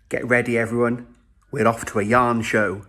Get ready, everyone. We're off to a yarn show.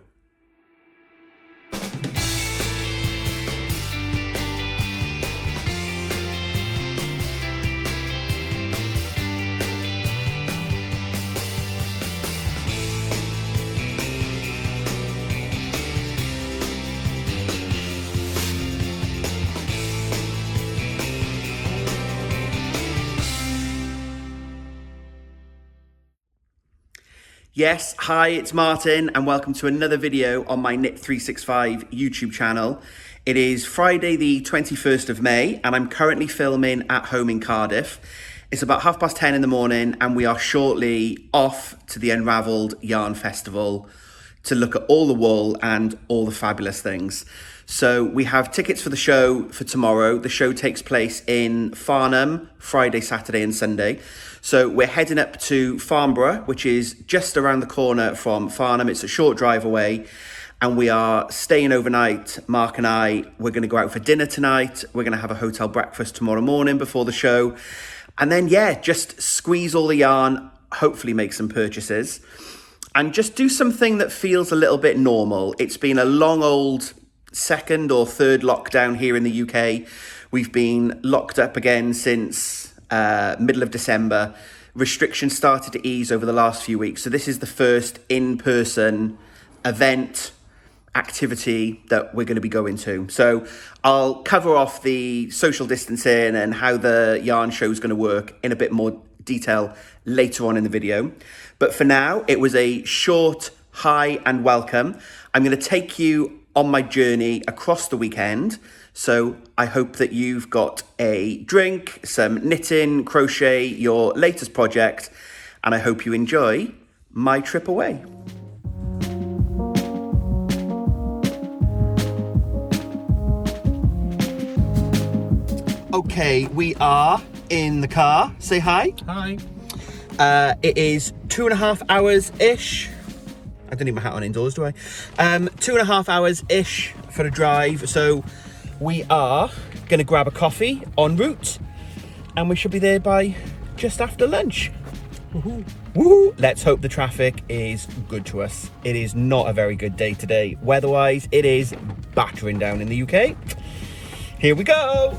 Yes, hi, it's Martin and welcome to another video on my Knit365 YouTube channel. It is Friday the 21st of May and I'm currently filming at home in Cardiff. It's about 10:30 in the morning and we are shortly off to the Unravel Yarn Festival to look at all the wool and all the fabulous things. So we have tickets for the show for tomorrow. The show takes place in Farnham, Friday, Saturday and Sunday. So we're heading up to Farnborough, which is just around the corner from Farnham. It's a short drive away and we are staying overnight. Mark and I, we're going to go out for dinner tonight. We're going to have a hotel breakfast tomorrow morning before the show. And then, just squeeze all the yarn, hopefully make some purchases and just do something that feels a little bit normal. It's been a long old second or third lockdown here in the UK. We've been locked up again since middle of December. Restrictions started to ease over the last few weeks. So this is the first in-person event activity that we're going to be going to. So I'll cover off the social distancing and how the yarn show is going to work in a bit more detail later on in the video. But for now, it was a short hi and welcome. I'm going to take you on my journey across the weekend. So I hope that you've got a drink, some knitting, crochet, your latest project, and I hope you enjoy my trip away. Okay, we are in the car. Say hi. Hi. It is 2.5 hours-ish. I don't need my hat on indoors, do I? 2.5 hours-ish for a drive. So we are going to grab a coffee en route and we should be there by just after lunch. Woohoo. Woohoo. Let's hope the traffic is good to us. It is not a very good day today. Weather-wise, it is battering down in the UK. Here we go.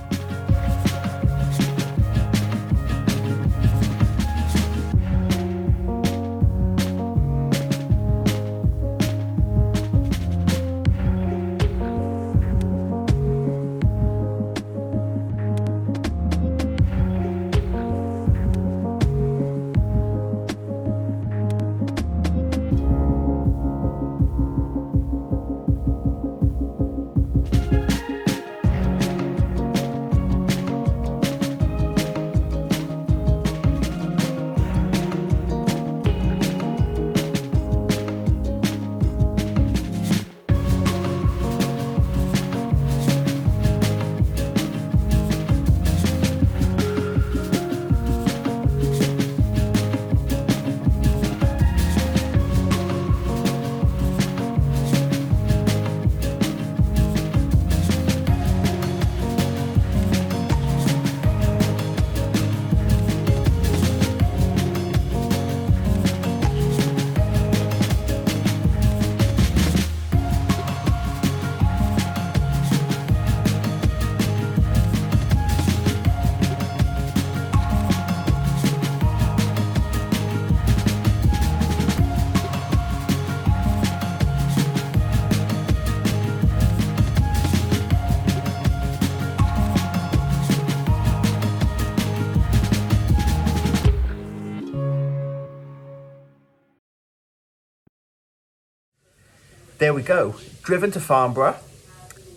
There we go, driven to Farnborough.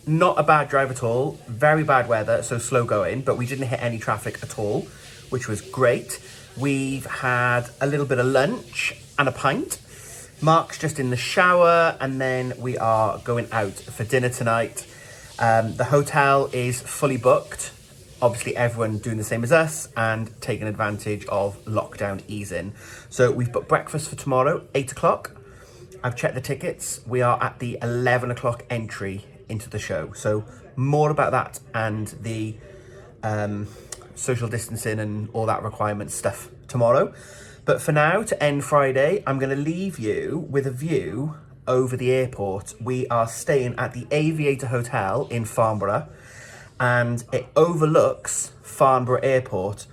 Not a bad drive at all, very bad weather, so slow going, but we didn't hit any traffic at all, which was great. We've had a little bit of lunch and a pint. Mark's just in the shower, and then we are going out for dinner tonight. The hotel is fully booked. Obviously everyone doing the same as us and taking advantage of lockdown easing. So we've booked breakfast for tomorrow, 8 o'clock. I've checked the tickets. We are at the 11 o'clock entry into the show. So more about that and the social distancing and all that requirement stuff tomorrow. But for now, to end Friday, I'm going to leave you with a view over the airport. We are staying at the Aviator Hotel in Farnborough, and it overlooks Farnborough Airport.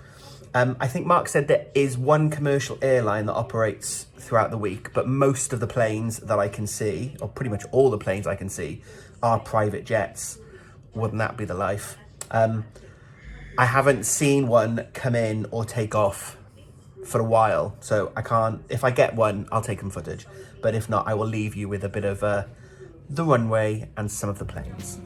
I think Mark said there is one commercial airline that operates throughout the week, but most of the planes that I can see, or pretty much all the planes I can see, are private jets. Wouldn't that be the life? I haven't seen one come in or take off for a while, so I can't. If I get one, I'll take some footage, but if not, I will leave you with a bit of the runway and some of the planes.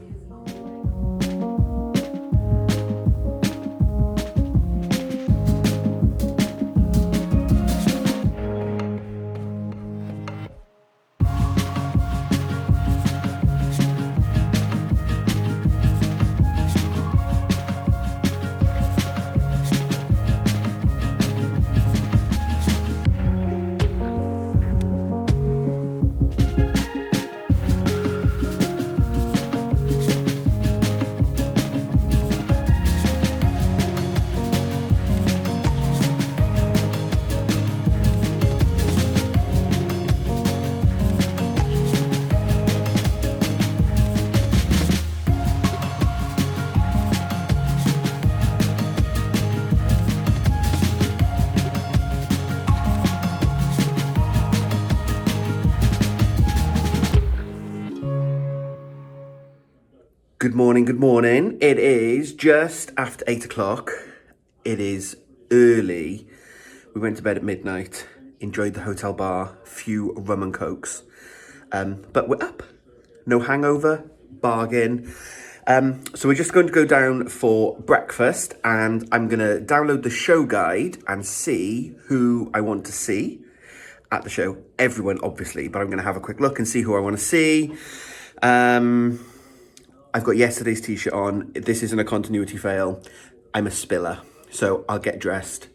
Good morning, good morning. It is just after 8 o'clock. It is early. We went to bed at midnight, enjoyed the hotel bar, few rum and cokes. But we're up. No hangover, bargain. So we're just going to go down for breakfast, and I'm going to download the show guide and see who I want to see at the show. Everyone, obviously, but I'm going to have a quick look and see who I want to see. I've got yesterday's t-shirt on. This isn't a continuity fail. I'm a spiller, so I'll get dressed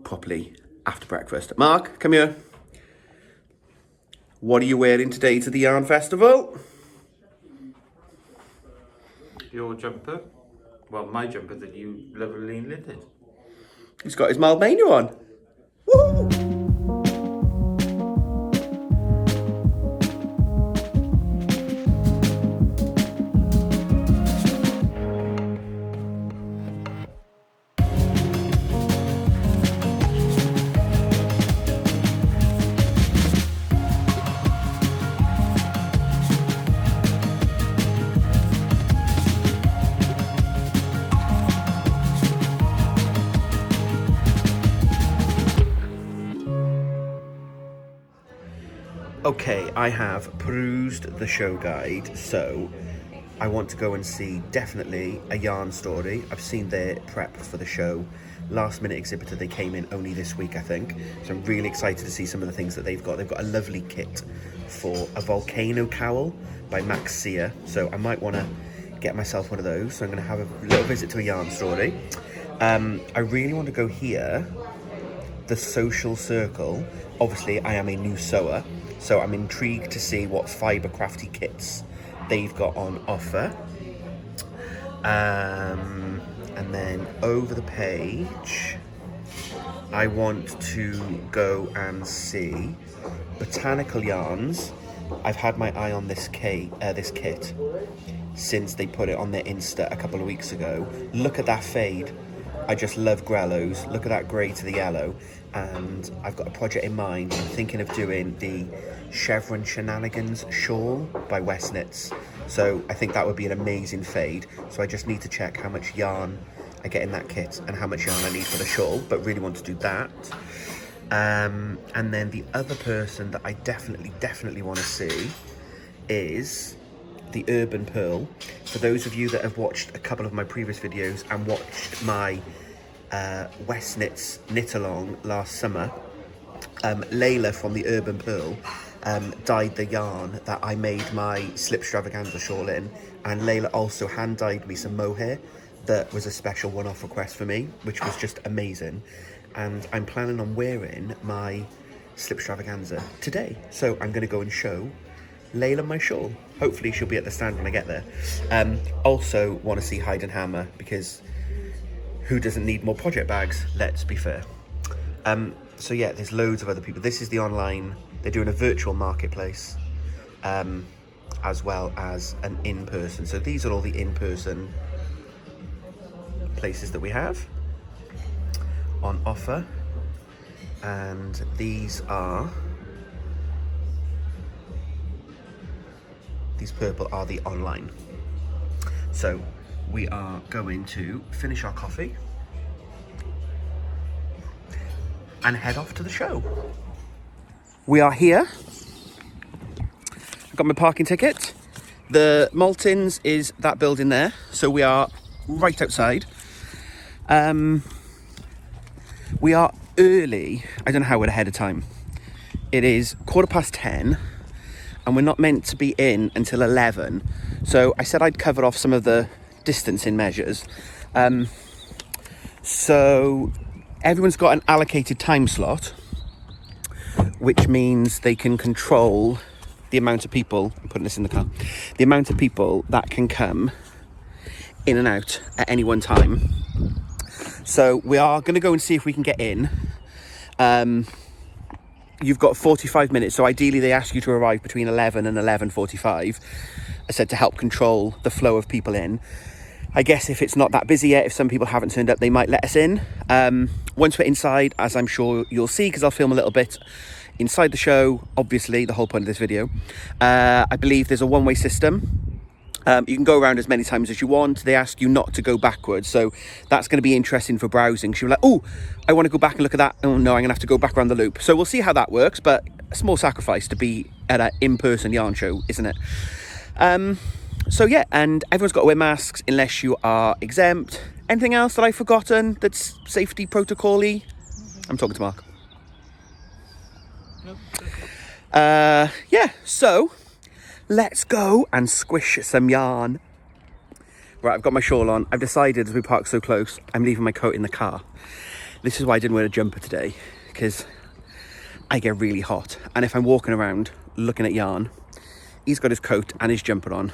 properly after breakfast. Mark, come here. What are you wearing today to the Yarn Festival? Your jumper. Well, my jumper that you lovingly knitted. He's got his mild mania on. Woo! Okay, I have perused the show guide, so I want to go and see definitely a yarn story. I've seen their prep for the show. Last minute exhibitor, they came in only this week, I think. So I'm really excited to see some of the things that they've got. They've got a lovely kit for a volcano cowl by Max Sear. So I might want to get myself one of those. So I'm going to have a little visit to a yarn story. I really want to go here, the Social Circle. Obviously, I am a new sewer, so I'm intrigued to see what fibre crafty kits they've got on offer. And then over the page, I want to go and see Botanical Yarns. I've had my eye on this kit since they put it on their Insta a couple of weeks ago. Look at that fade. I just love grellos. Look at that grey to the yellow. And I've got a project in mind. I'm thinking of doing the Chevron Shenanigans shawl by West Knits. So I think that would be an amazing fade. So I just need to check how much yarn I get in that kit and how much yarn I need for the shawl, but really want to do that. And then the other person that I definitely want to see is the Urban Pearl. For those of you that have watched a couple of my previous videos and watched my West Knits knit along last summer, Layla from the Urban Pearl dyed the yarn that I made my Slipstravaganza shawl in, and Layla also hand dyed me some mohair that was a special one-off request for me, which was just amazing. And I'm planning on wearing my Slipstravaganza today, so I'm going to go and show Layla my shawl. Hopefully she'll be at the stand when I get there. Also want to see Hide and Hammer, because who doesn't need more project bags? Let's be fair. So yeah, there's loads of other people. This is the online, they're doing a virtual marketplace, as well as an in-person. So these are all the in-person places that we have on offer. And these purple are the online. So we are going to finish our coffee and head off to the show. We are here. I've got my parking ticket. The Maltins is that building there. So we are right outside. We are early. I don't know how we're ahead of time. It is 10:15 and we're not meant to be in until 11. So I said I'd cover off some of the distancing measures. So everyone's got an allocated time slot, which means they can control the amount of people, I'm putting this in the car, the amount of people that can come in and out at any one time. So we are going to go and see if we can get in. You've got 45 minutes, so ideally they ask you to arrive between 11 and 11:45, I said, to help control the flow of people in. I guess if it's not that busy yet, if some people haven't turned up, they might let us in. Once we're inside, as I'm sure you'll see, because I'll film a little bit inside the show, obviously, the whole point of this video, I believe there's a one-way system. You can go around as many times as you want. They ask you not to go backwards, so that's going to be interesting for browsing. She'll be like, oh, I want to go back and look at that. Oh no, I'm going to have to go back around the loop. So we'll see how that works, but a small sacrifice to be at an in-person yarn show, isn't it? So yeah, and everyone's got to wear masks unless you are exempt. Anything else that I've forgotten that's safety protocol-y? I'm talking to Mark. Yeah, so let's go and squish some yarn. Right, I've got my shawl on. I've decided, as we park so close, I'm leaving my coat in the car. This is why I didn't wear a jumper today, because I get really hot. And if I'm walking around looking at yarn, he's got his coat and his jumper on.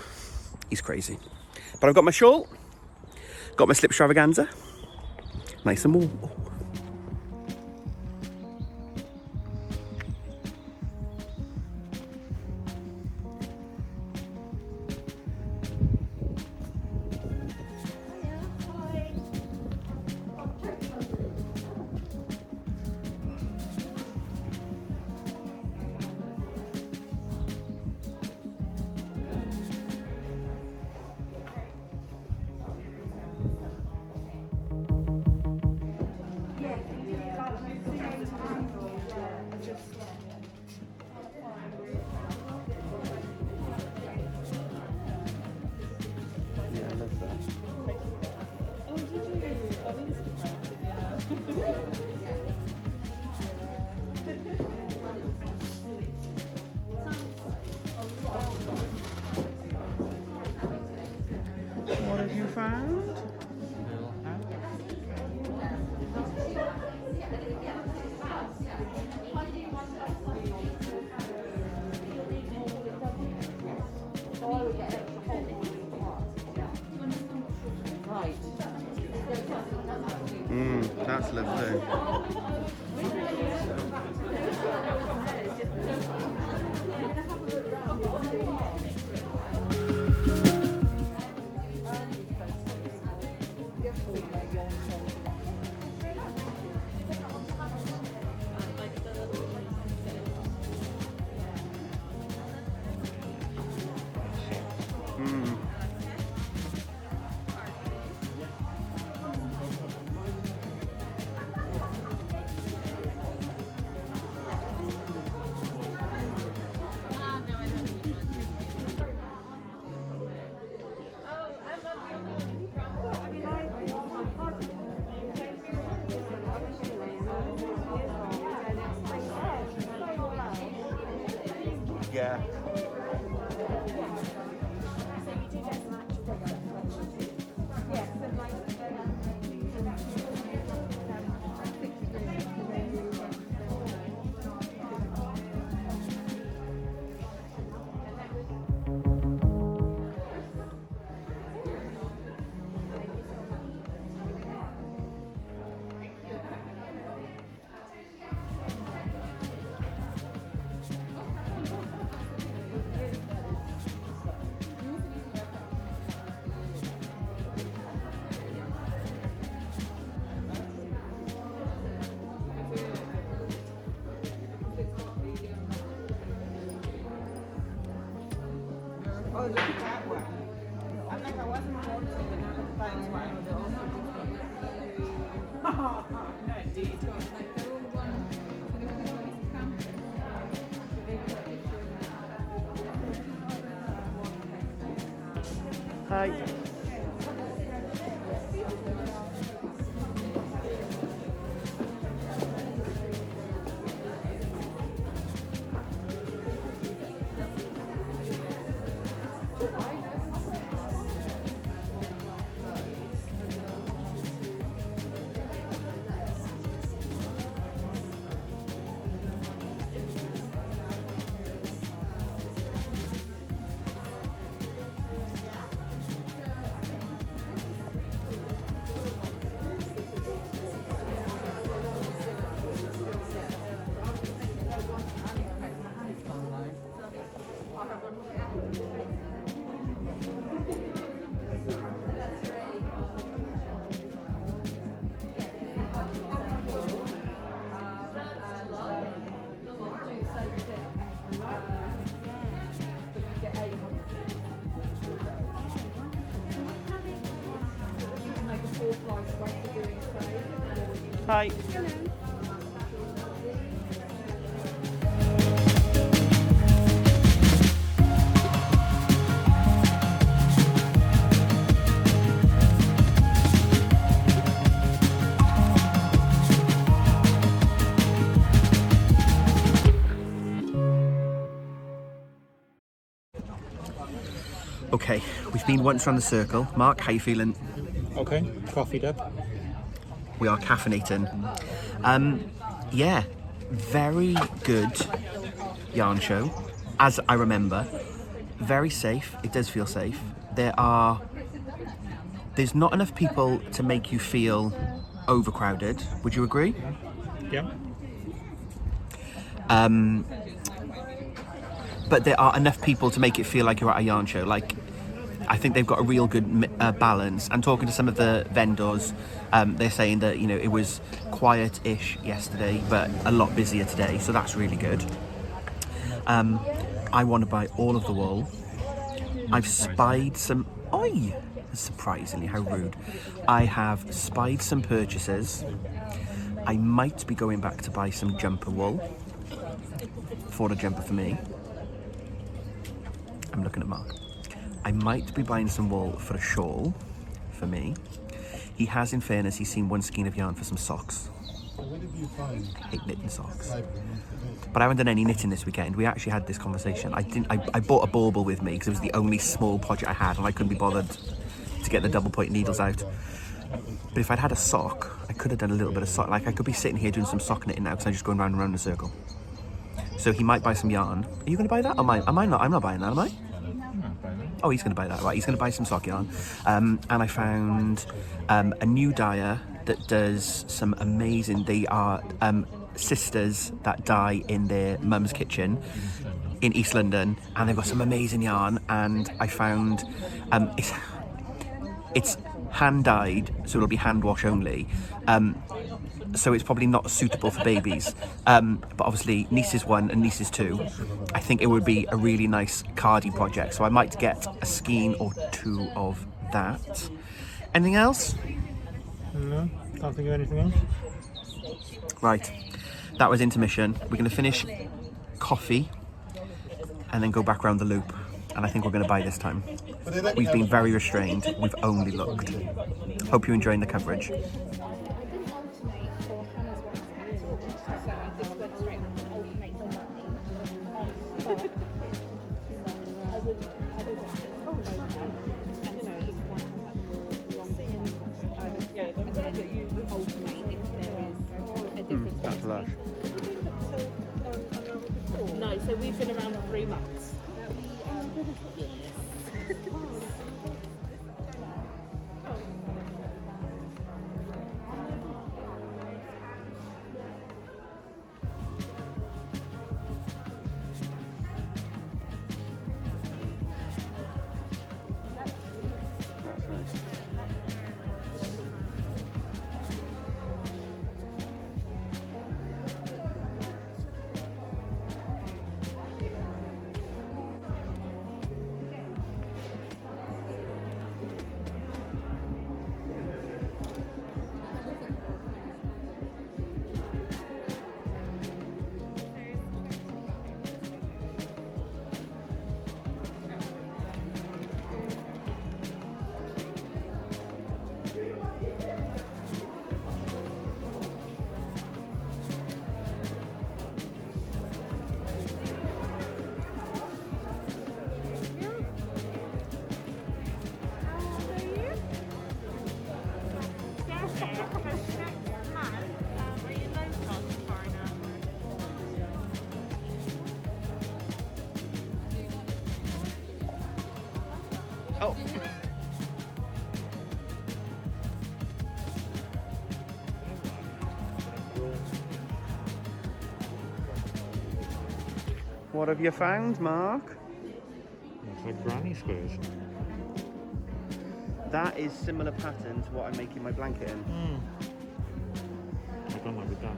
He's crazy. But I've got my shawl, got my slip extravaganza, nice and warm. What have you found? That's lovely. Yeah. look at that one. I'm like, I wasn't wanting, but now the phone's one. No, indeed. Hi. Hi. Okay, we've been once around the circle. Mark, how you feeling? Okay, coffeeed up. We are caffeinating. Yeah, very good yarn show, as I remember. Very safe. It does feel safe. There's not enough people to make you feel overcrowded. Would you agree? Yeah. But there are enough people to make it feel like you're at a yarn show. Like, I think they've got a real good balance. And talking to some of the vendors, they're saying that, you know, it was quiet-ish yesterday, but a lot busier today. So that's really good. I want to buy all of the wool. I've spied some... Oi! Surprisingly, how rude. I have spied some purchases. I might be going back to buy some jumper wool for a jumper for me. I'm looking at Mark. I might be buying some wool for a shawl for me. He has, in fairness, he's seen one skein of yarn for some socks. I hate knitting socks. But I haven't done any knitting this weekend. We actually had this conversation. I bought a bauble with me because it was the only small project I had and I couldn't be bothered to get the double point needles out. But if I'd had a sock, I could have done a little bit of sock. Like, I could be sitting here doing some sock knitting now because I'm just going round and round in a circle. So he might buy some yarn. Are you going to buy that? Am I not? I'm not buying that, am I? Oh, he's going to buy that, right? He's going to buy some sock yarn. And I found a new dyer that does some amazing... They are sisters that dye in their mum's kitchen in East London, and they've got some amazing yarn. And I found it's hand dyed, so it'll be hand wash only. So it's probably not suitable for babies. But obviously, nieces 1 and nieces 2, I think it would be a really nice cardi project. So I might get a skein or 2 of that. Anything else? No, can't think of anything else. Right, that was intermission. We're going to finish coffee and then go back around the loop. And I think we're going to buy this time. We've been very restrained. We've only looked. Hope you're enjoying the coverage. That's lush. No, so we've been around for 3 months. What have you found, Mark? It's like granny squares. That is similar pattern to what I'm making my blanket in. I've done that with that.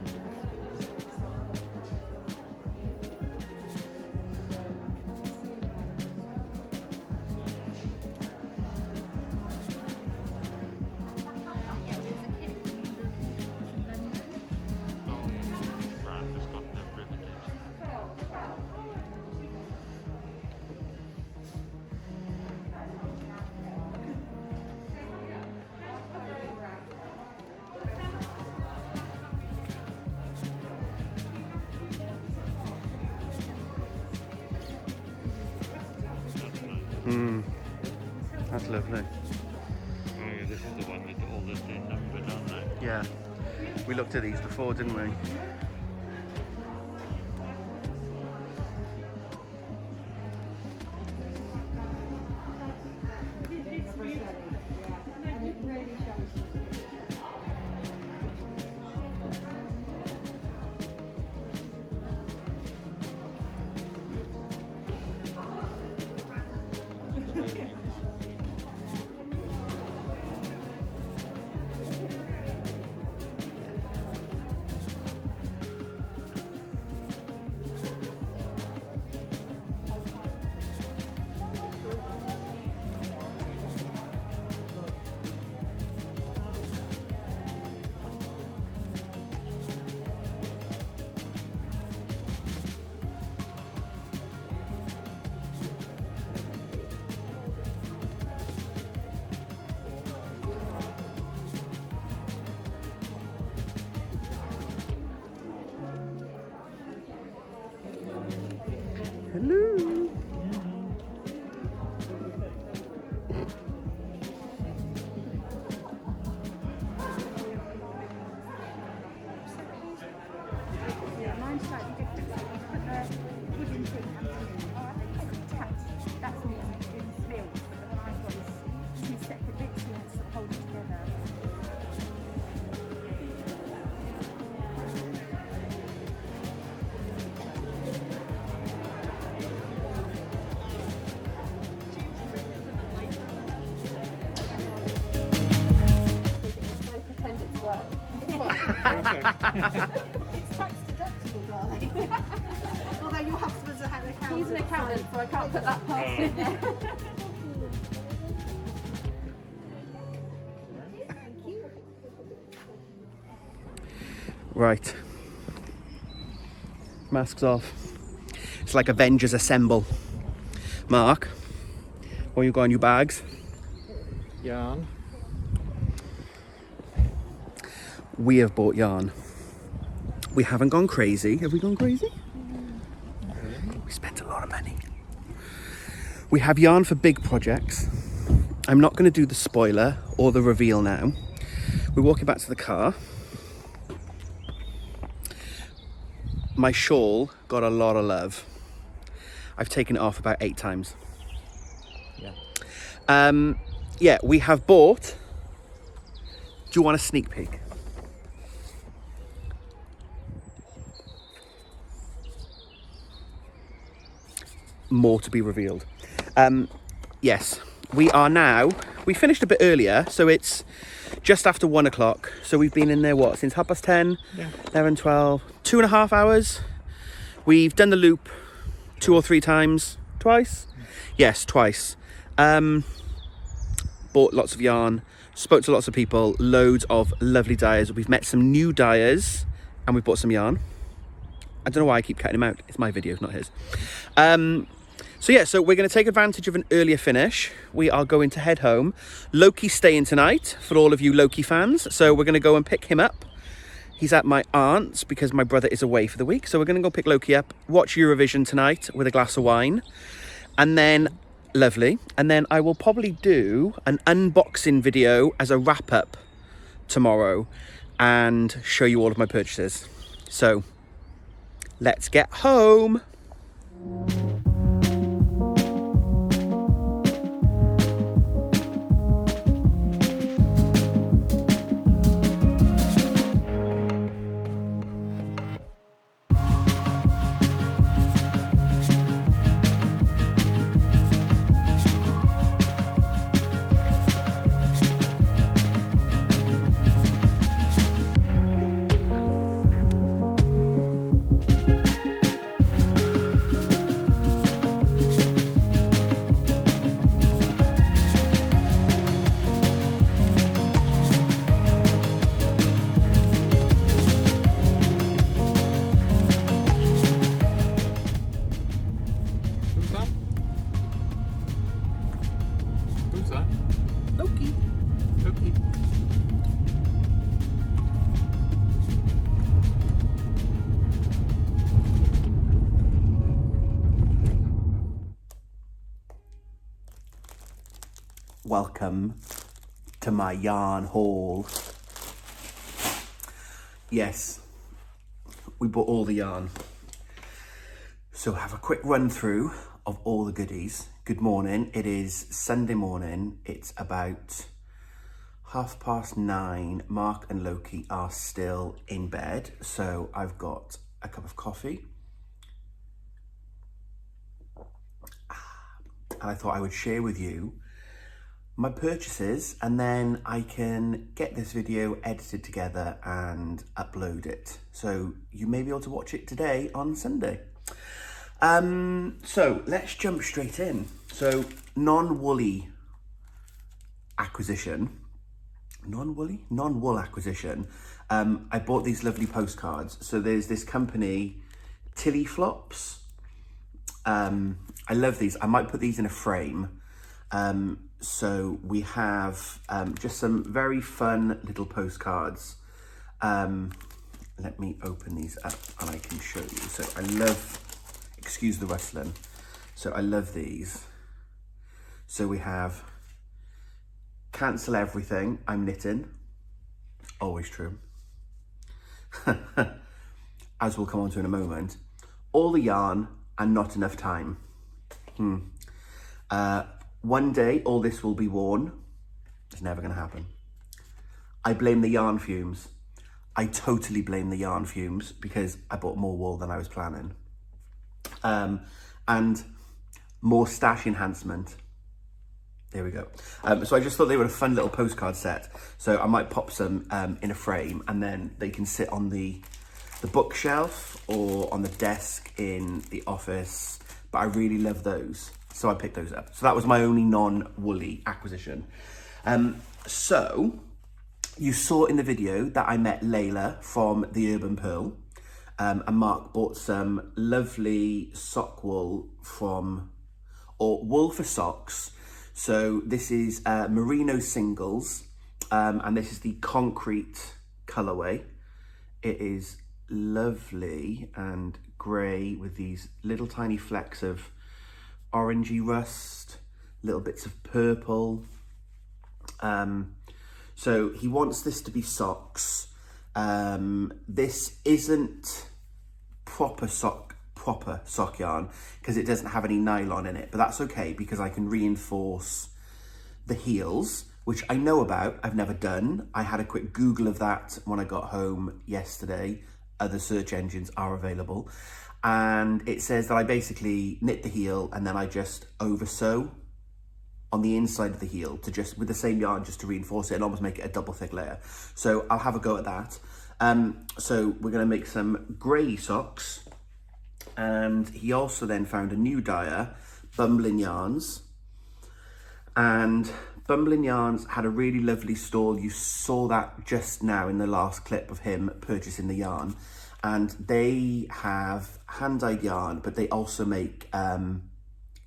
That's lovely. Oh yeah, this is the one with all the thin numbered on there. Yeah. We looked at these before, didn't we? Hello. Yeah, mine's slightly different. So you put the wooden thing up. Oh, I think it's attached. That's all in spills. But the one I've got is two separate bits here to hold it together. Pretend it's work. It's tax deductible, darling. Although your husband's an accountant. He's an accountant, so I can't put that past him. Thank you. Right. Masks off. It's like Avengers Assemble. Mark, what you got in your bags? Yarn. We have bought yarn. We haven't gone crazy. Have we gone crazy? We spent a lot of money. We have yarn for big projects. I'm not going to do the spoiler or the reveal now. We're walking back to the car. My shawl got a lot of love. I've taken it off about 8 times. Yeah. Yeah, we have bought. Do you want a sneak peek? More to be revealed. Yes, we finished a bit earlier, so it's just after 1 o'clock. So we've been in there, what, since 10:30? Yeah. 11, 12, 2.5 hours. We've done the loop 2 or 3 times. Twice? Yes, twice. Bought lots of yarn, spoke to lots of people, loads of lovely dyers. We've met some new dyers, and we've bought some yarn. I don't know why I keep cutting him out. It's my videos, not his. So yeah, so we're going to take advantage of an earlier finish. We are going to head home. Loki's staying tonight for all of you Loki fans. So we're going to go and pick him up. He's at my aunt's because my brother is away for the week. So we're going to go pick Loki up, watch Eurovision tonight with a glass of wine. And then, lovely. And then I will probably do an unboxing video as a wrap up tomorrow and show you all of my purchases. So let's get home. welcome to my yarn haul. Yes, we bought all the yarn. So have a quick run through of all the goodies. Good morning, it is Sunday morning. It's about 9:30. Mark and Loki are still in bed. So I've got a cup of coffee. And I thought I would share with you my purchases, and then I can get this video edited together and upload it. So you may be able to watch it today on Sunday. So let's jump straight in. So non-wool acquisition. Non-wool acquisition. I bought these lovely postcards. So there's this company, Tilly Flops. I love these. I might put these in a frame. So we have just some very fun little postcards. Let me open these up and I can show you. So I love, excuse the rustling. So I love these. So we have cancel everything, I'm knitting. Always true. As we'll come on to in a moment. All the yarn and not enough time. One day, all this will be worn. It's never going to happen. I blame the yarn fumes. I totally blame the yarn fumes because I bought more wool than I was planning. And more stash enhancement. There we go. So I just thought they were a fun little postcard set. So I might pop some in a frame and then they can sit on the bookshelf or on the desk in the office. But I really love those. So I picked those up. So that was my only non-woolly acquisition. So you saw in the video that I met Layla from the Urban Pearl. And Mark bought some lovely sock wool or wool for socks. So this is merino singles. And this is the concrete colorway. It is lovely and grey with these little tiny flecks of orangey rust, little bits of purple. So he wants this to be socks. This isn't proper sock yarn because it doesn't have any nylon in it, but that's okay because I can reinforce the heels, which I know about, I've never done. I had a quick Google of that when I got home yesterday. Other search engines are available. And it says that I basically knit the heel and then I just over sew on the inside of the heel to just, with the same yarn, just to reinforce it and almost make it a double thick layer. So I'll have a go at that. So we're gonna make some grey socks. And he also then found a new dyer, Bumbling Yarns. And Bumbling Yarns had a really lovely stall. You saw that just now in the last clip of him purchasing the yarn. And they have hand-dyed yarn, but they also make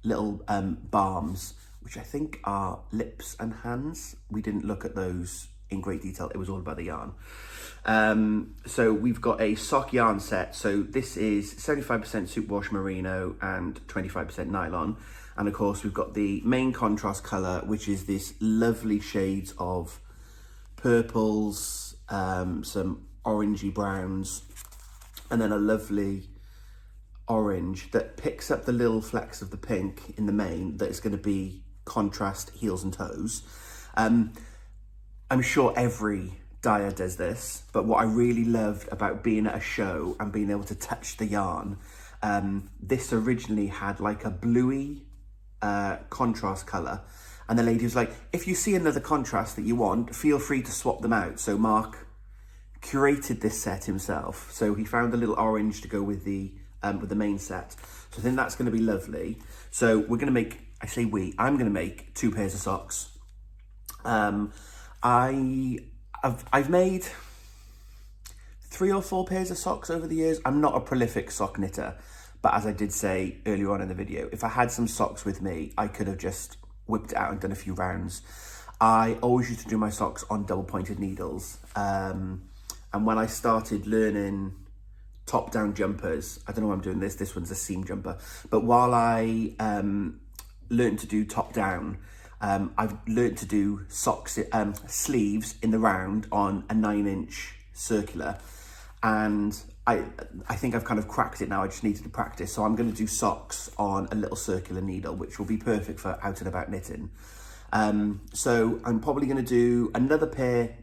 little balms, which I think are lips and hands. We didn't look at those in great detail. It was all about the yarn. So we've got a sock yarn set. So this is 75% superwash merino and 25% nylon. And of course, we've got the main contrast color, which is this lovely shades of purples, some orangey browns, and then a lovely orange that picks up the little flecks of the pink in the main that is going to be contrast heels and toes. I'm sure every dyer does this, but what I really loved about being at a show and being able to touch the yarn, this originally had like a bluey contrast color, and the lady was like, if you see another contrast that you want, feel free to swap them out. So Mark curated this set himself. So he found a little orange to go with the main set. So I think that's going to be lovely. So we're going to make, I'm going to make 2 pairs of socks. I've made 3 or 4 pairs of socks over the years. I'm not a prolific sock knitter, but as I did say earlier on in the video, if I had some socks with me, I could have just whipped it out and done a few rounds. I always used to do my socks on double pointed needles. And when I started learning top down jumpers, I don't know why I'm doing this, this one's a seam jumper, but while I learned to do top down, I've learned to do sleeves in the round on a 9-inch circular, and I think I've kind of cracked it now. I just needed to practice. So I'm going to do socks on a little circular needle, which will be perfect for out and about knitting. So I'm probably going to do another pair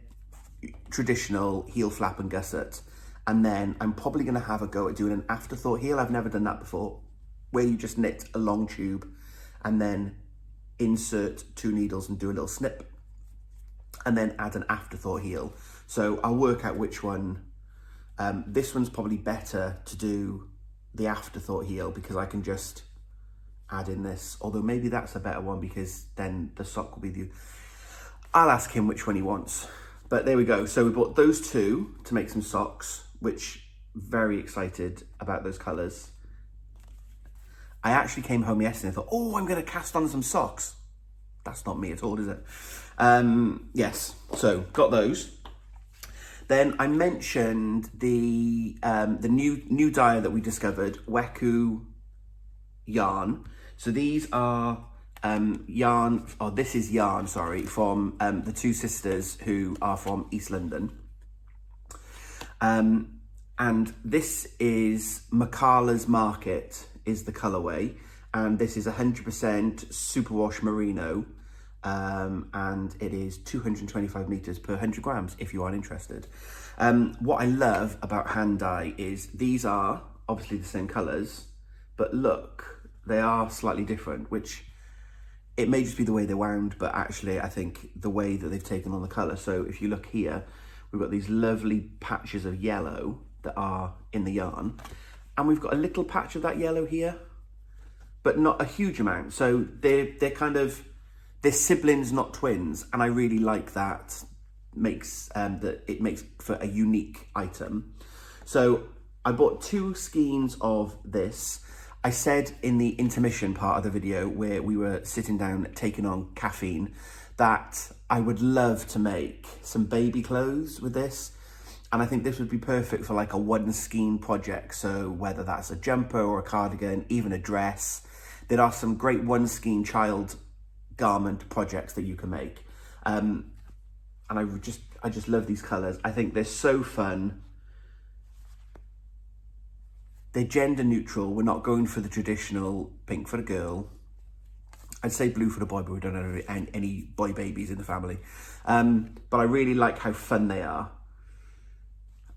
traditional heel flap and gusset, and then I'm probably going to have a go at doing an afterthought heel. I've never done that before, where you just knit a long tube and then insert 2 needles and do a little snip, and then add an afterthought heel. So I'll work out which one. This one's probably better to do the afterthought heel, because I can just add in this, although maybe that's a better one, because then the sock will be the... I'll ask him which one he wants. But there we go. So we bought those 2 to make some socks, which very excited about those colours. I actually came home yesterday and thought, oh, I'm going to cast on some socks. That's not me at all, is it? Yes, so got those. Then I mentioned the new dye that we discovered, Weku yarn. So these are this is yarn, sorry, from the 2 sisters who are from East London. And this is Makala's Market is the colourway, and this is 100% superwash merino, and it is 225 meters per 100 grams if you are interested. What I love about hand dye is these are obviously the same colours, but look, they are slightly different, which it may just be the way they're wound, but actually I think the way that they've taken on the colour. So if you look here, we've got these lovely patches of yellow that are in the yarn, and we've got a little patch of that yellow here, but not a huge amount. So they're siblings, not twins, and I really like that. It makes for a unique item. So I bought 2 skeins of this. I said in the intermission part of the video, where we were sitting down taking on caffeine, that I would love to make some baby clothes with this. And I think this would be perfect for like a 1 skein project. So whether that's a jumper or a cardigan, even a dress, there are some great 1 skein child garment projects that you can make. And I just love these colours. I think they're so fun. They're gender neutral. We're not going for the traditional pink for the girl. I'd say blue for the boy, but we don't have any boy babies in the family. But I really like how fun they are.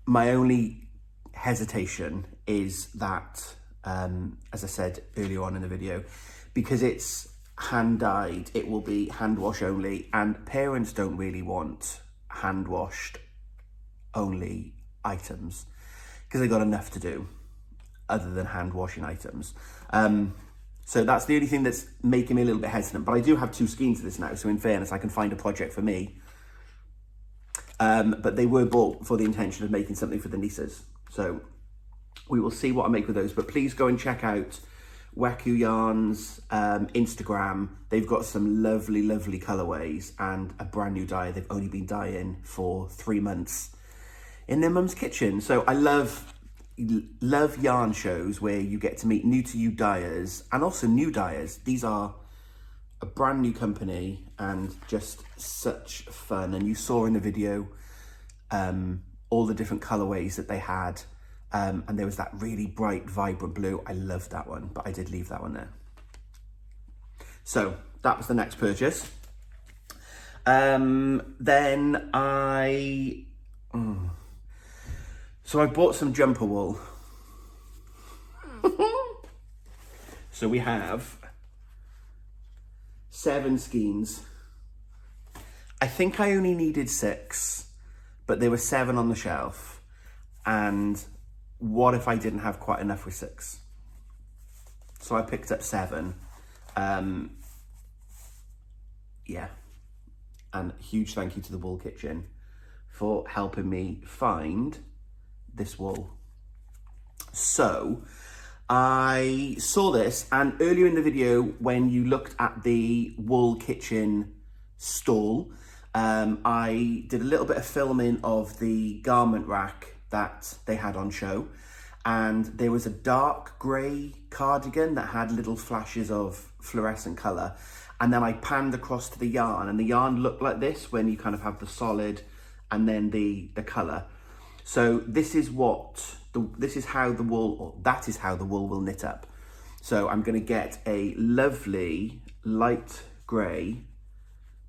My only hesitation is that, as I said earlier on in the video, because it's hand dyed, it will be hand wash only, and parents don't really want hand washed only items because they've got enough to do other than hand washing items. So that's the only thing that's making me a little bit hesitant, but I do have 2 skeins of this now, so in fairness I can find a project for me. But they were bought for the intention of making something for the nieces, so we will see what I make with those. But please go and check out Weku Yarn's Instagram. They've got some lovely colorways and a brand new dye they've only been dyeing for 3 months in their mum's kitchen. So I love yarn shows where you get to meet new to you dyers and also new dyers. These are a brand new company and just such fun. And you saw in the video all the different colorways that they had. And there was that really bright, vibrant blue. I loved that one, but I did leave that one there. So that was the next purchase. Then I bought some jumper wool. So we have 7 skeins. I think I only needed 6, but there were 7 on the shelf. And what if I didn't have quite enough with 6? So I picked up 7. Yeah. And huge thank you to the Wool Kitchen for helping me find this wool. So I saw this, and earlier in the video when you looked at the Wool Kitchen stall, I did a little bit of filming of the garment rack that they had on show, and there was a dark grey cardigan that had little flashes of fluorescent colour. And then I panned across to the yarn, and the yarn looked like this when you kind of have the solid and then the colour. So this is how the wool will knit up. So I'm going to get a lovely light grey,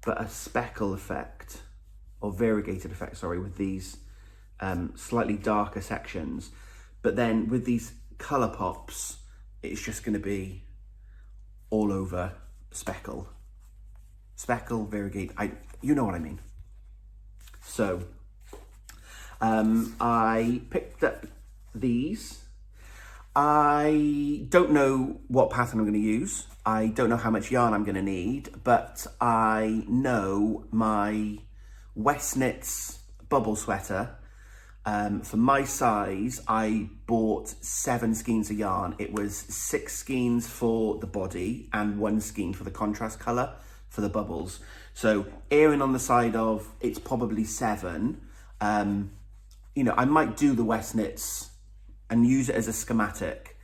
but a speckle effect, or variegated effect, sorry, with these slightly darker sections. But then with these colour pops, it's just going to be all over speckle, variegate. You know what I mean. So I picked up these. I don't know what pattern I'm going to use. I don't know how much yarn I'm going to need, but I know my West Knits bubble sweater. For my size, I bought 7 skeins of yarn. It was 6 skeins for the body and 1 skein for the contrast colour for the bubbles. So erring on the side of it's probably 7. You know, I might do the West Knits and use it as a schematic,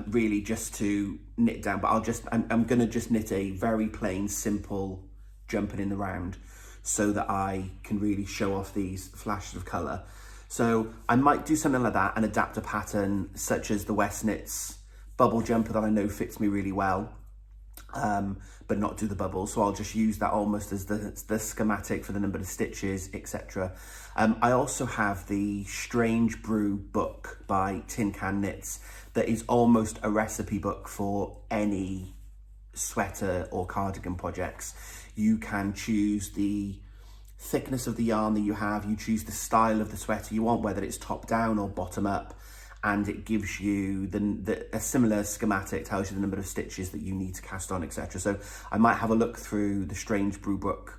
really just to knit down. But I'm going to just knit a very plain, simple jumping in the round so that I can really show off these flashes of colour. So I might do something like that and adapt a pattern such as the West Knits bubble jumper that I know fits me really well, but not do the bubbles. So I'll just use that almost as the schematic for the number of stitches, etc. I also have the Strange Brew book by Tin Can Knits that is almost a recipe book for any sweater or cardigan projects. You can choose the thickness of the yarn that you have, you choose the style of the sweater you want, whether it's top down or bottom up, and it gives you a similar schematic, tells you the number of stitches that you need to cast on, etc. So I might have a look through the Strange Brew book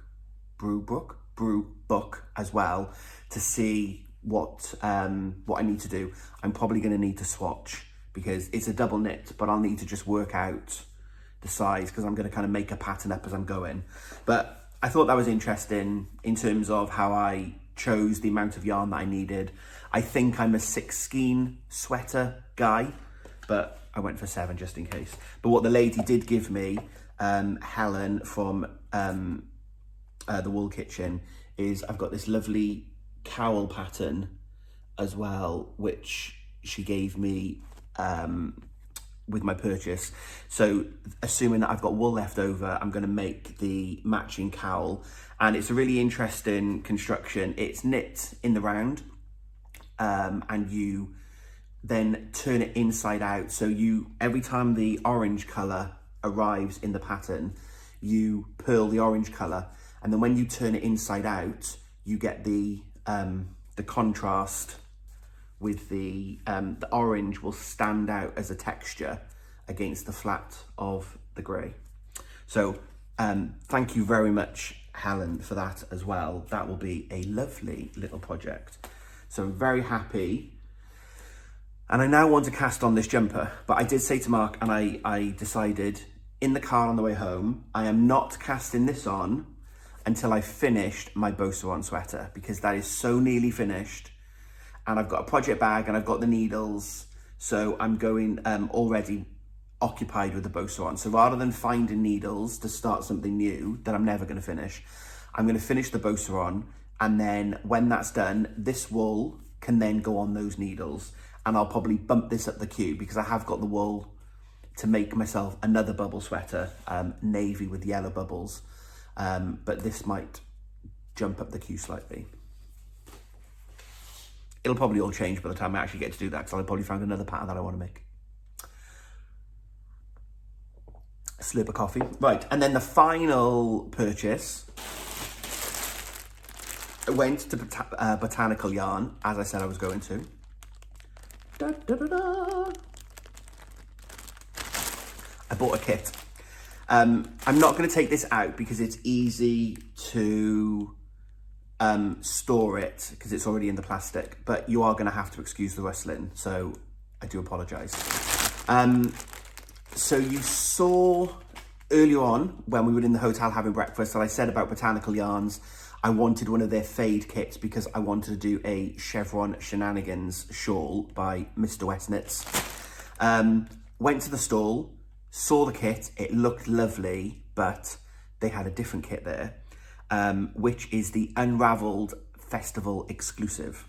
as well to see what I need to do. I'm probably going to need to swatch because it's a double knit, but I'll need to just work out the size because I'm going to kind of make a pattern up as I'm going. But I thought that was interesting in terms of how I chose the amount of yarn that I needed. I think I'm a 6 skein sweater guy, but I went for 7 just in case. But what the lady did give me, Helen from the Wool Kitchen, is I've got this lovely cowl pattern as well, which she gave me with my purchase. So assuming that I've got wool left over, I'm going to make the matching cowl, and it's a really interesting construction. It's knit in the round, and you then turn it inside out. So every time the orange colour arrives in the pattern, you purl the orange colour, and then when you turn it inside out, you get the contrast with the orange will stand out as a texture against the flat of the grey. So thank you very much, Helen, for that as well. That will be a lovely little project. So I'm very happy. And I now want to cast on this jumper, but I did say to Mark, and I decided in the car on the way home, I am not casting this on until I finished my Bow Swan sweater, because that is so nearly finished. And I've got a project bag and I've got the needles. So I'm going already occupied with the Bow Swan. So rather than finding needles to start something new that I'm never going to finish, I'm going to finish the Bow Swan. And then when that's done, this wool can then go on those needles. And I'll probably bump this up the queue because I have got the wool to make myself another bubble sweater, navy with yellow bubbles. But this might jump up the queue slightly. It'll probably all change by the time I actually get to do that, because I'll probably find another pattern that I want to make. A slurp of coffee. Right, and then the final purchase, I went to Botanical Yarn, as I said I was going to. Da, da, da, da. I bought a kit. I'm not going to take this out because it's easy to store it because it's already in the plastic, but you are going to have to excuse the rustling, so I do apologise. So you saw earlier on when we were in the hotel having breakfast that I said about Botanical Yarns. I wanted one of their fade kits because I wanted to do a Chevron Shenanigans shawl by Mr. Westnitz. Went to the stall, saw the kit, it looked lovely, but they had a different kit there, which is the Unravel Festival exclusive.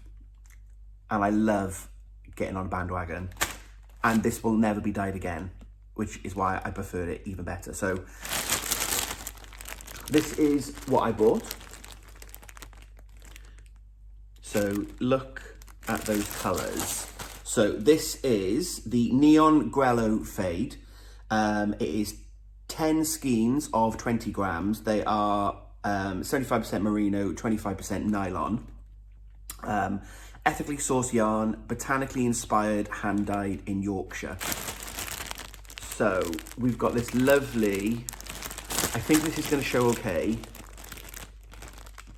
And I love getting on a bandwagon. And this will never be dyed again, which is why I preferred it even better. So this is what I bought. So look at those colours. So this is the Neon Grello Fade. It is 10 skeins of 20 grams. They are 75% merino, 25% nylon. Ethically sourced yarn, botanically inspired, hand dyed in Yorkshire. So we've got this lovely, I think this is going to show okay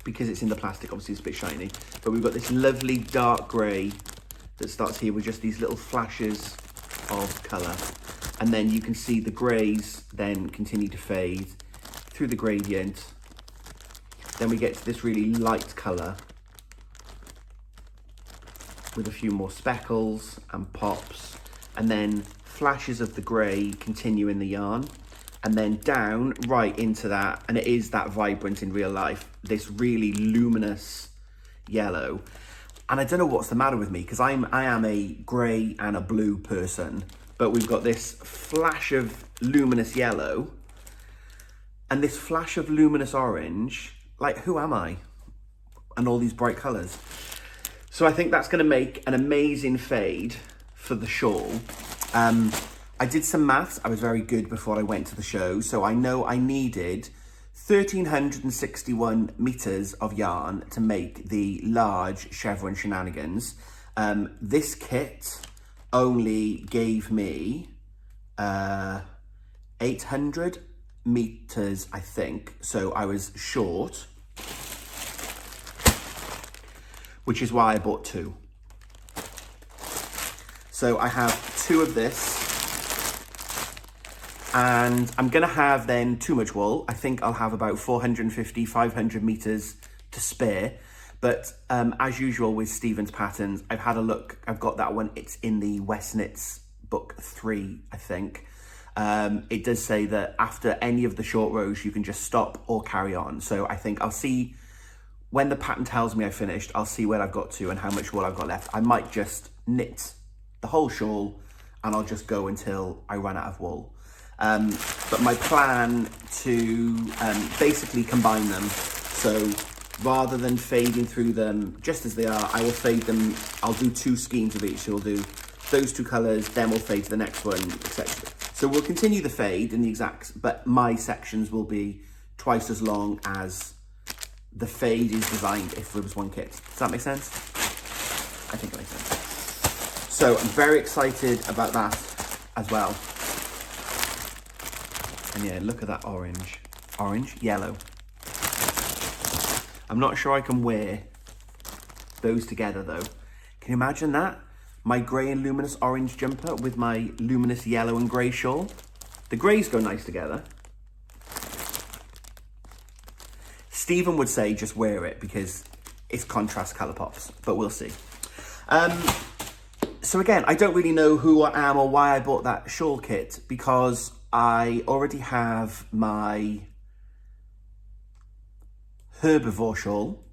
because it's in the plastic, obviously it's a bit shiny, but we've got this lovely dark grey that starts here with just these little flashes of colour, and then you can see the greys then continue to fade through the gradient. Then we get to this really light colour with a few more speckles and pops, and then flashes of the grey continue in the yarn, and then down right into that, and it is that vibrant in real life, this really luminous yellow. And I don't know what's the matter with me, because I am a grey and a blue person, but we've got this flash of luminous yellow and this flash of luminous orange. Like, who am I? And all these bright colours. So I think that's going to make an amazing fade for the shawl. I did some maths. I was very good before I went to the show. So I know I needed 1,361 meters of yarn to make the large Chevron Shenanigans. This kit only gave me 800 meters, I think. So I was short, which is why I bought two. So I have two of this, and I'm gonna have then too much wool. I think I'll have about 450, 500 meters to spare. But as usual with Stephen's patterns, I've had a look. I've got that one. It's in the Westnitz book 3, I think. It does say that after any of the short rows, you can just stop or carry on. So I think I'll see when the pattern tells me I've finished, I'll see where I've got to and how much wool I've got left. I might just knit the whole shawl and I'll just go until I run out of wool. But my plan to basically combine them. So rather than fading through them just as they are, I will fade them. I'll do 2 skeins of each. So we'll do those 2 colours, then we'll fade to the next one, etc. So we'll continue the fade in the exacts, but my sections will be twice as long as the fade is designed if it was one kit. Does that make sense? I think it makes sense. So I'm very excited about that as well. And yeah, look at that orange. Orange, yellow. I'm not sure I can wear those together though. Can you imagine that? My grey and luminous orange jumper with my luminous yellow and grey shawl. The greys go nice together. Stephen would say just wear it because it's contrast colour pops, but we'll see. So again, I don't really know who I am or why I bought that shawl kit, because I already have my herbivore shawl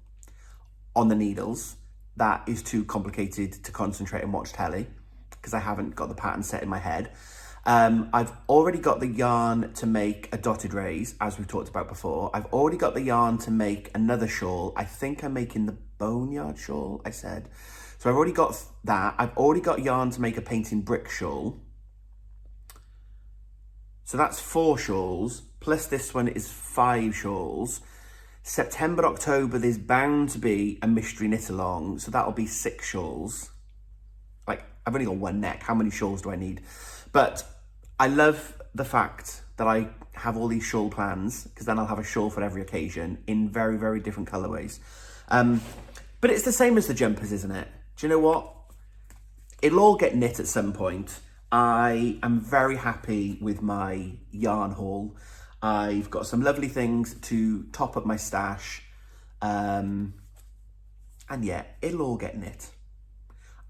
on the needles. That is too complicated to concentrate and watch telly because I haven't got the pattern set in my head. I've already got the yarn to make a dotted raise, as we've talked about before. I've already got the yarn to make another shawl. I think I'm making the boneyard shawl, I said. So I've already got that. I've already got yarn to make a painting brick shawl. So that's 4 shawls, plus this one is 5 shawls. September, October, there's bound to be a mystery knit along, so that'll be 6 shawls. Like, I've only got 1 neck, how many shawls do I need? But I love the fact that I have all these shawl plans, because then I'll have a shawl for every occasion in very, very different colourways. But it's the same as the jumpers, isn't it? Do you know what? It'll all get knit at some point. I am very happy with my yarn haul. I've got some lovely things to top up my stash. And yeah, it'll all get knit.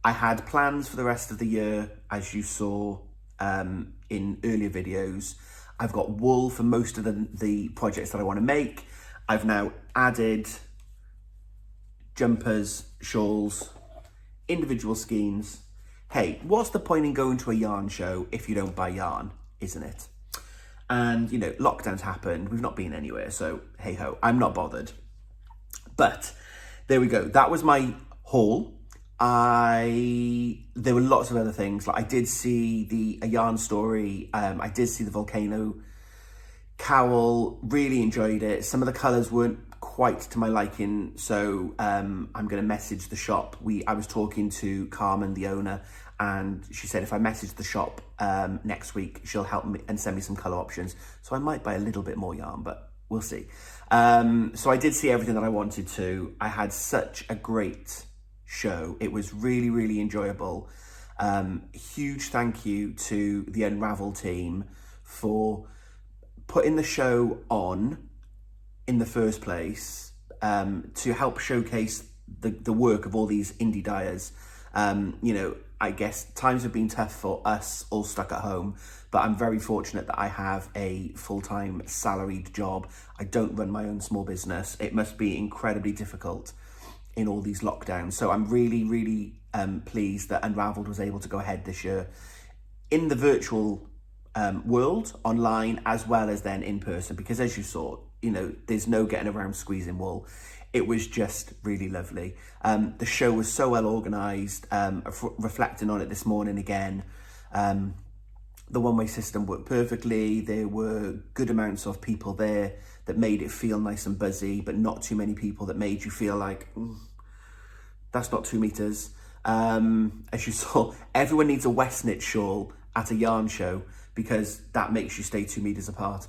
I had plans for the rest of the year, as you saw in earlier videos. I've got wool for most of the projects that I want to make. I've now added jumpers, shawls, individual skeins. Hey, what's the point in going to a yarn show if you don't buy yarn, isn't it? And, you know, lockdowns happened. We've not been anywhere, so hey-ho, I'm not bothered. But there we go. That was my haul. There were lots of other things. Like I did see a yarn story. I did see the volcano cowl. Really enjoyed it. Some of the colours weren't quite to my liking, so I'm going to message the shop. I was talking to Carmen, the owner, and she said if I message the shop next week, she'll help me and send me some colour options. So I might buy a little bit more yarn, but we'll see. So I did see everything that I wanted to. I had such a great show. It was really, really enjoyable. Huge thank you to the Unravel team for putting the show on in the first place, to help showcase the work of all these indie dyers. You know, I guess times have been tough for us all stuck at home, but I'm very fortunate that I have a full-time salaried job. I don't run my own small business. It must be incredibly difficult in all these lockdowns. So I'm really, really pleased that Unraveled was able to go ahead this year in the virtual world, online, as well as then in person, because as you saw, you know, there's no getting around squeezing wool. It was just really lovely. The show was so well organised. Reflecting on it this morning again, the one-way system worked perfectly. There were good amounts of people there that made it feel nice and buzzy, but not too many people that made you feel like, that's not 2 meters. As you saw, everyone needs a West knit shawl at a yarn show because that makes you stay 2 meters apart.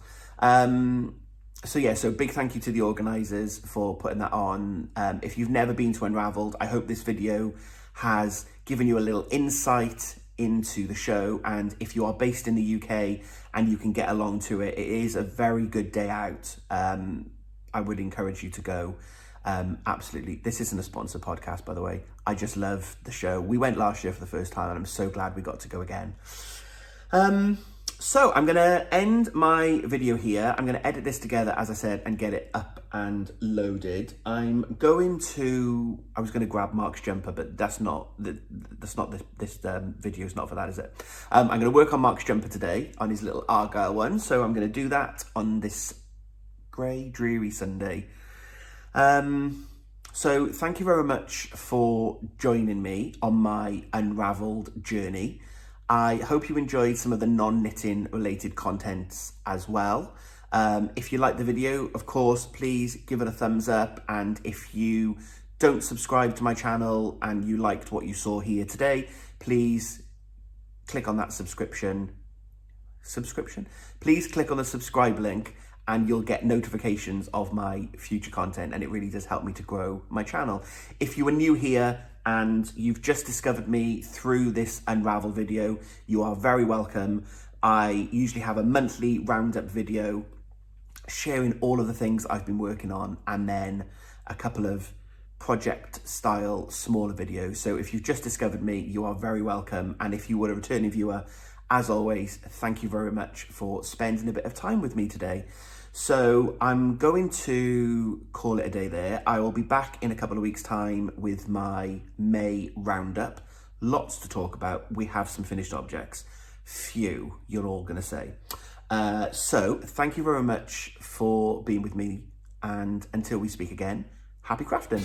So yeah, so big thank you to the organisers for putting that on. If you've never been to Unraveled, I hope this video has given you a little insight into the show. And if you are based in the UK and you can get along to it, it is a very good day out. I would encourage you to go. Absolutely. This isn't a sponsored podcast, by the way. I just love the show. We went last year for the first time and I'm so glad we got to go again. So I'm going to end my video here. I'm going to edit this together, as I said, and get it up and loaded. I was going to grab Mark's jumper, but this video is not for that, is it? I'm going to work on Mark's jumper today, on his little Argyle one. So I'm going to do that on this grey, dreary Sunday. So thank you very much for joining me on my Unraveled journey. I hope you enjoyed some of the non-knitting related contents as well. If you liked the video, of course, please give it a thumbs up. And if you don't subscribe to my channel and you liked what you saw here today, please click on that subscription. Please click on the subscribe link and you'll get notifications of my future content. And it really does help me to grow my channel. If you are new here, and you've just discovered me through this Unravel video, you are very welcome. I usually have a monthly roundup video sharing all of the things I've been working on, and then a couple of project style smaller videos. So if you've just discovered me, you are very welcome. And if you were a returning viewer, as always, thank you very much for spending a bit of time with me today. So I'm going to call it a day there. I will be back in a couple of weeks' time with my May roundup. Lots to talk about. We have some finished objects. Phew, you're all going to say. So thank you very much for being with me. And until we speak again, happy crafting.